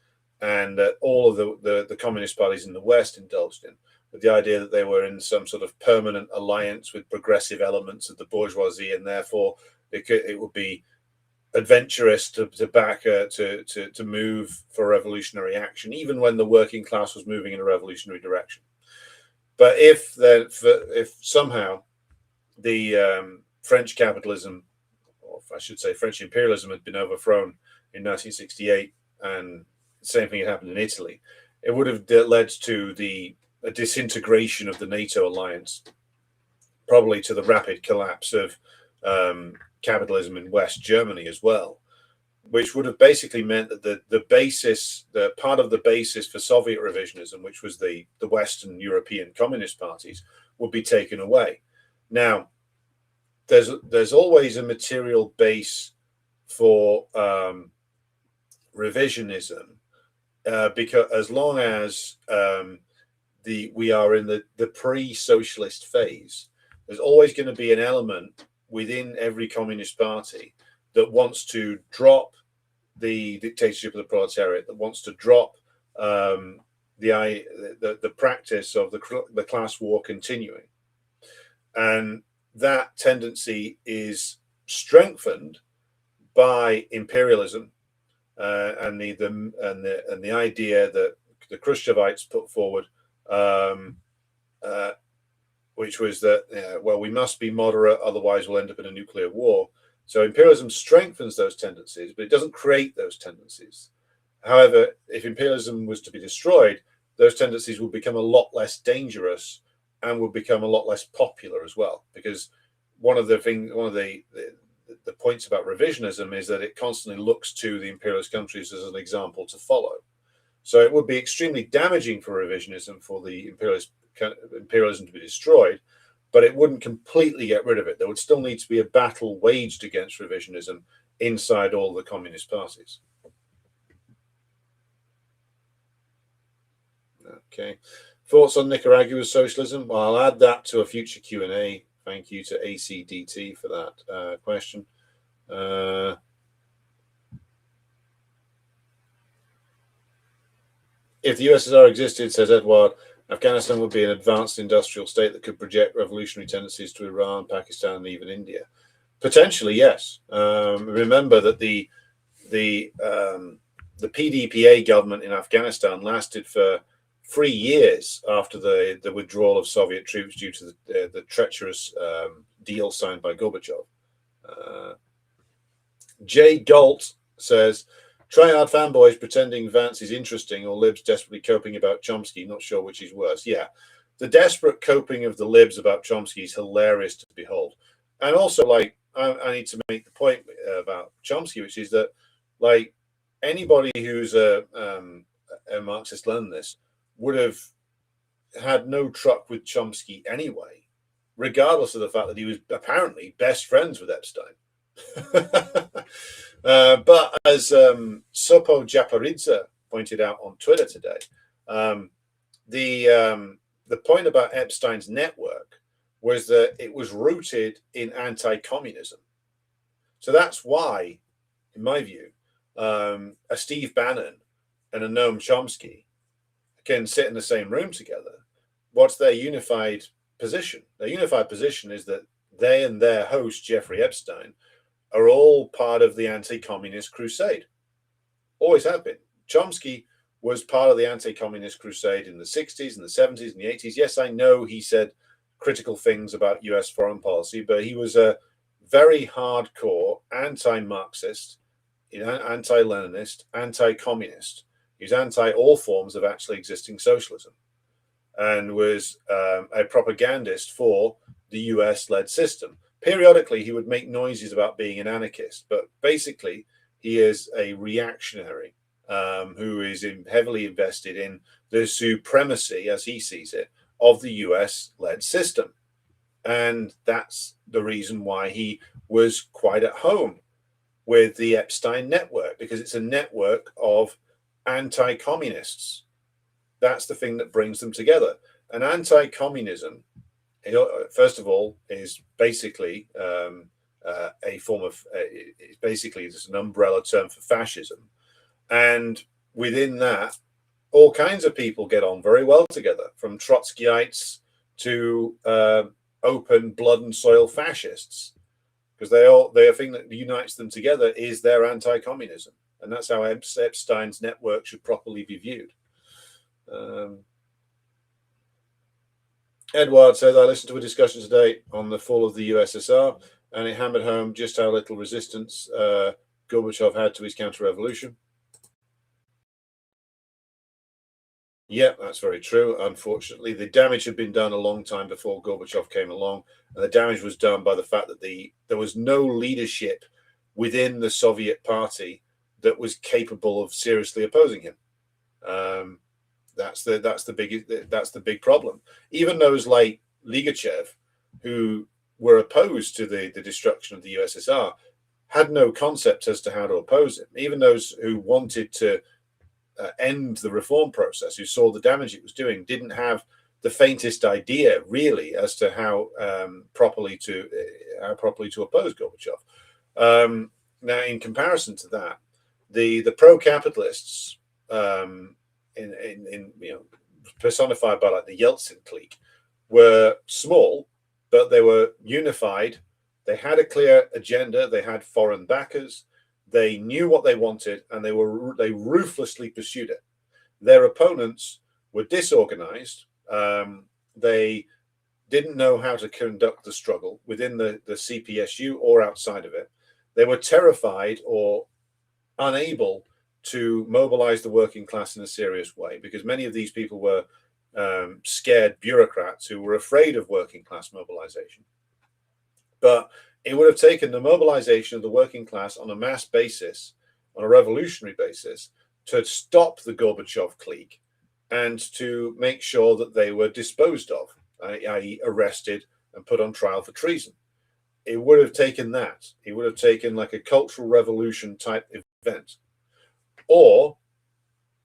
and that all of the communist parties in the West indulged in, with the idea that they were in some sort of permanent alliance with progressive elements of the bourgeoisie, and therefore it would be adventurous to move for revolutionary action, even when the working class was moving in a revolutionary direction. But if somehow the French capitalism, or I should say French imperialism, had been overthrown in 1968, and the same thing had happened in Italy, it would have led to a disintegration of the NATO alliance, probably to the rapid collapse of capitalism in West Germany as well, which would have basically meant that the part of the basis for Soviet revisionism, which was the Western European communist parties, would be taken away. Now, there's always a material base for revisionism, because as long as we are in the pre-socialist phase, there's always going to be an element within every communist party that wants to drop the dictatorship of the proletariat, that wants to drop the practice of the class war continuing, and that tendency is strengthened by imperialism and the idea that the Khrushchevites put forward, which was that we must be moderate, otherwise we'll end up in a nuclear war. So imperialism strengthens those tendencies, but it doesn't create those tendencies. However, if imperialism was to be destroyed, those tendencies will become a lot less dangerous and will become a lot less popular as well. Because one of the points about revisionism is that it constantly looks to the imperialist countries as an example to follow. So it would be extremely damaging for revisionism for the imperialism to be destroyed, but it wouldn't completely get rid of it. There would still need to be a battle waged against revisionism inside all the communist parties. Okay. Thoughts on Nicaragua's socialism? Well, I'll add that to a future Q&A. Thank you to ACDT for that question. If the USSR existed, says Edward, Afghanistan would be an advanced industrial state that could project revolutionary tendencies to Iran, Pakistan, and even India. Potentially, yes. Remember that the PDPA government in Afghanistan lasted for 3 years after the withdrawal of Soviet troops due to the treacherous deal signed by Gorbachev. Jay Galt says, try-hard fanboys pretending Vance is interesting or libs desperately coping about Chomsky. Not sure which is worse. Yeah, the desperate coping of the libs about Chomsky is hilarious to behold. And also, like, I need to make the point about Chomsky, which is that, like, anybody who's a Marxist-Leninist would have had no truck with Chomsky anyway, regardless of the fact that he was apparently best friends with Epstein. But as Sopo Japaridze pointed out on Twitter today, the point about Epstein's network was that it was rooted in anti-communism. So that's why, in my view, a Steve Bannon and a Noam Chomsky can sit in the same room together. What's their unified position? Their unified position is that they and their host, Jeffrey Epstein, are all part of the anti-communist crusade. Always have been. Chomsky was part of the anti-communist crusade in the 60s and the 70s and the 80s. Yes, I know he said critical things about US foreign policy, but he was a very hardcore anti-Marxist, anti-Leninist, anti-communist. He was anti all forms of actually existing socialism and was a propagandist for the US-led system. Periodically, he would make noises about being an anarchist, but basically, he is a reactionary who is heavily invested in the supremacy, as he sees it, of the US-led system. And that's the reason why he was quite at home with the Epstein network, because it's a network of anti-communists. That's the thing that brings them together. And anti-communism, first of all, is basically a form of, it's basically just an umbrella term for fascism. And within that, all kinds of people get on very well together, from Trotskyites to open blood and soil fascists, because the thing that unites them together is their anti-communism. And that's how Epstein's network should properly be viewed. Edward says, I listened to a discussion today on the fall of the USSR, and it hammered home just how little resistance Gorbachev had to his counter-revolution. Yeah, that's very true. Unfortunately, the damage had been done a long time before Gorbachev came along, and the damage was done by the fact that there was no leadership within the Soviet party that was capable of seriously opposing him. That's the big problem. Even those like Ligachev, who were opposed to the destruction of the USSR, had no concept as to how to oppose him. Even those who wanted to end the reform process, who saw the damage it was doing, didn't have the faintest idea really as to how properly to oppose Gorbachev. Now, in comparison to that, the pro-capitalists, personified by like the Yeltsin clique, were small, but they were unified. They had a clear agenda. They had foreign backers. They knew what they wanted, and they ruthlessly pursued it. Their opponents were disorganized. They didn't know how to conduct the struggle within the CPSU or outside of it. They were terrified or unable to mobilize the working class in a serious way, because many of these people were scared bureaucrats who were afraid of working class mobilization. But it would have taken the mobilization of the working class on a mass basis, on a revolutionary basis, to stop the Gorbachev clique and to make sure that they were disposed of, i.e., arrested and put on trial for treason. It would have taken that. It would have taken like a cultural revolution type event. Or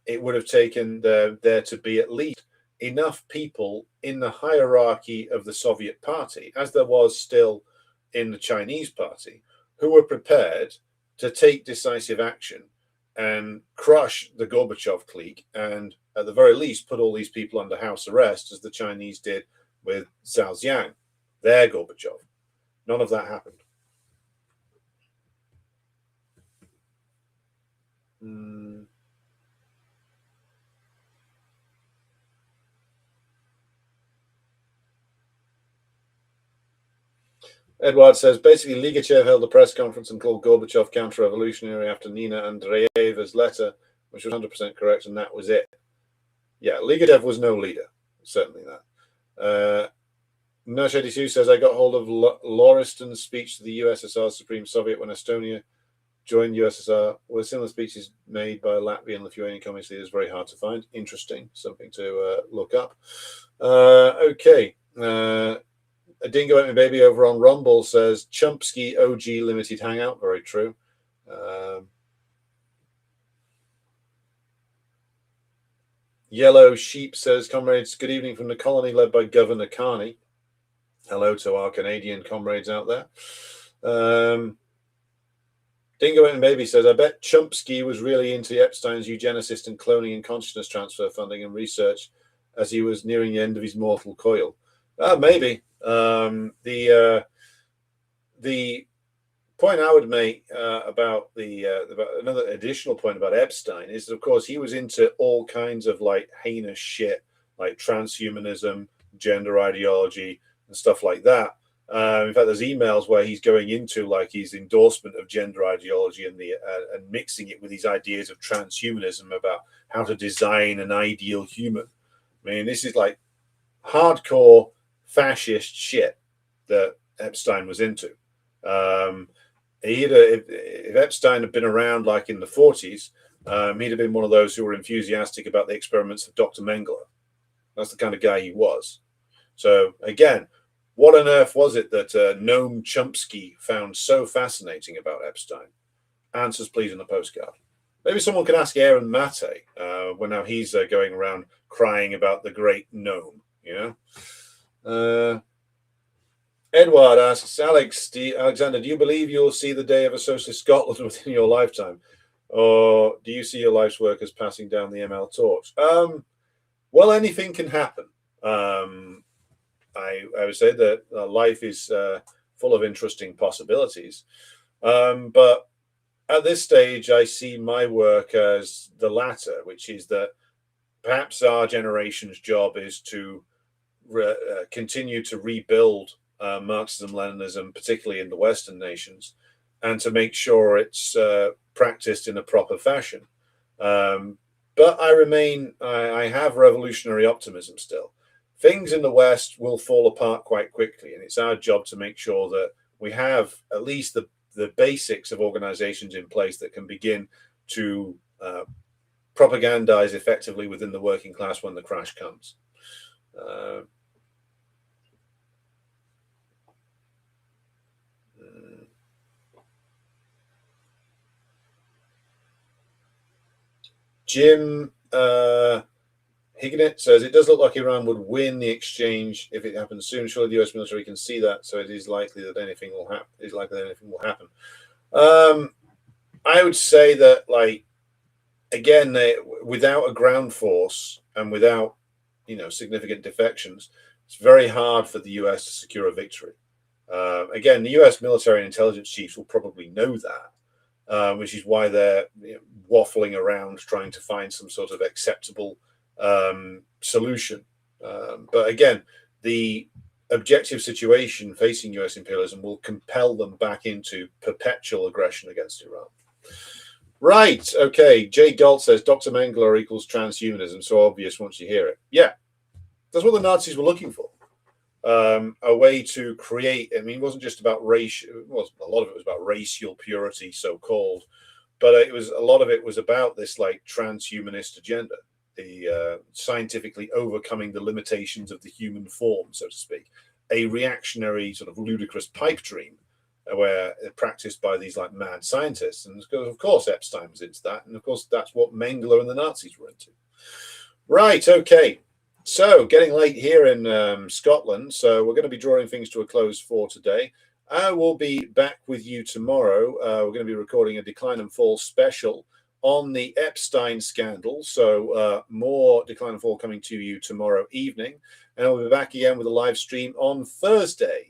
it would have taken there to be at least enough people in the hierarchy of the Soviet party, as there was still in the Chinese party, who were prepared to take decisive action and crush the Gorbachev clique, and at the very least put all these people under house arrest, as the Chinese did with Zhao Ziyan, their Gorbachev. None of that happened. Edward says, basically, Ligachev held a press conference and called Gorbachev counter-revolutionary after Nina Andreeva's letter, which was 100% correct, and that was it. Yeah, Ligachev was no leader, certainly that. Nash 82 says, I got hold of Lauriston's speech to the USSR Supreme Soviet when Estonia joined USSR. Were similar speeches made by Latvian and Lithuanian communist leaders very hard to find. Interesting, something to look up. Okay. A Dingo Ate Me Baby over on Rumble says, Chumpsky OG Limited Hangout. Very true. Yellow Sheep says, comrades, good evening from the colony led by Governor Carney. Hello to our Canadian comrades out there. Dingo and Baby says, I bet Chumpsky was really into Epstein's eugenicist and cloning and consciousness transfer funding and research as he was nearing the end of his mortal coil. Maybe. The point I would make about another additional point about Epstein is that, of course, he was into all kinds of like heinous shit, like transhumanism, gender ideology, and stuff like that. In fact, there's emails where he's going into like his endorsement of gender ideology and and mixing it with these ideas of transhumanism about how to design an ideal human. I mean, this is like hardcore fascist shit that Epstein was into. If Epstein had been around like in the 40s, he'd have been one of those who were enthusiastic about the experiments of Dr. Mengele. That's the kind of guy he was. So again, what on earth was it that Noam Chomsky found so fascinating about Epstein? Answers, please, in the postcard. Maybe someone can ask Aaron Mate when now he's going around crying about the great Noam, you know? Edward asks, Alexander, do you believe you'll see the day of a socialist Scotland within your lifetime? Or do you see your life's work as passing down the ML torch? Well, anything can happen. I would say that life is full of interesting possibilities. But at this stage, I see my work as the latter, which is that perhaps our generation's job is to continue to rebuild Marxism-Leninism, particularly in the Western nations, and to make sure it's practiced in a proper fashion. But I have revolutionary optimism still. Things in the West will fall apart quite quickly, and it's our job to make sure that we have at least the basics of organizations in place that can begin to propagandize effectively within the working class when the crash comes. Jim Hignett says, it does look like Iran would win the exchange if it happens soon. Surely the US military can see that, so it is likely that anything will happen. I would say that, like, again, without a ground force and without, significant defections, it's very hard for the US to secure a victory. Again, the US military and intelligence chiefs will probably know that, which is why they're waffling around trying to find some sort of acceptable solution. But again, the objective situation facing US imperialism will compel them back into perpetual aggression against Iran. Right. Okay. Jay Galt says Dr. Mengele equals transhumanism. So obvious once you hear it. Yeah, that's what the Nazis were looking for. A way to create. I mean, it wasn't just about race. Well, a lot of it was about racial purity, so called, but a lot of it was about this like transhumanist agenda, the scientifically overcoming the limitations of the human form, so to speak, a reactionary sort of ludicrous pipe dream where practiced by these like mad scientists. And of course Epstein was into that, and of course that's what Mengele and the Nazis were into. Right. Okay. So getting late here in Scotland, so we're going to be drawing things to a close for today. I will be back with you tomorrow. We're going to be recording a Decline and Fall special on the Epstein scandal. So more Decline and Fall coming to you tomorrow evening. And I'll be back again with a live stream on Thursday.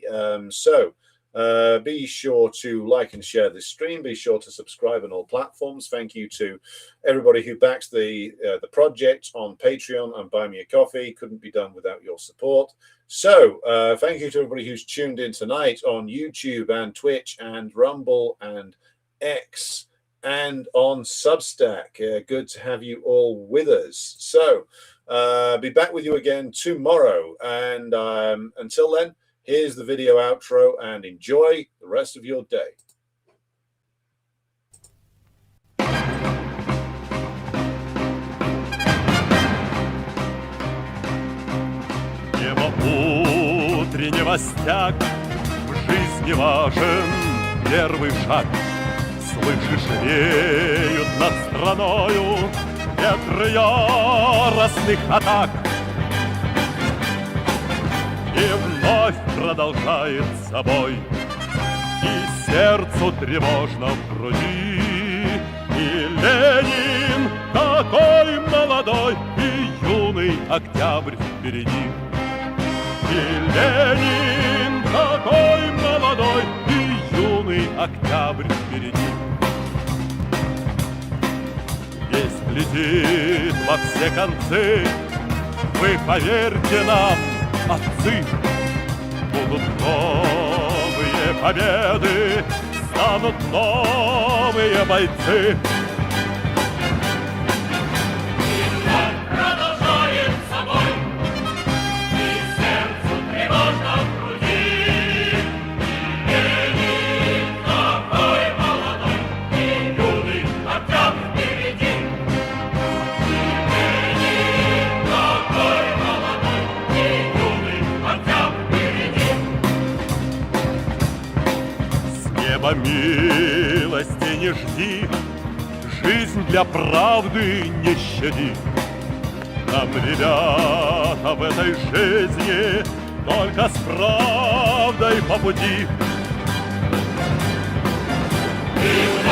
Be sure to like and share this stream. Be sure to subscribe on all platforms. Thank you to everybody who backs the project on Patreon and Buy Me a Coffee. Couldn't be done without your support. So thank you to everybody who's tuned in tonight on YouTube and Twitch and Rumble and X and on Substack. Good to have you all with us. So be back with you again tomorrow. And until then, here's the video outro and enjoy the rest of your day. Небо утреннего стяг, в жизни важен первый шаг. Слышишь, веют над страною ветры яростных атак. И вновь продолжает собой, и сердцу тревожно в груди. И Ленин такой молодой, и юный октябрь впереди. И Ленин такой молодой, и юный октябрь впереди. Весть летит во все концы, вы поверьте нам, отцы, будут новые победы, станут новые бойцы. И он продолжает собой, и сердцу тревожно в груди. И Ленин такой молодой, и юный октябрь впереди. И Ленин такой молодой, и юный октябрь впереди. С неба милости не жди, жизнь для правды не щади. Нам, ребята, в этой жизни только с правдой по пути. И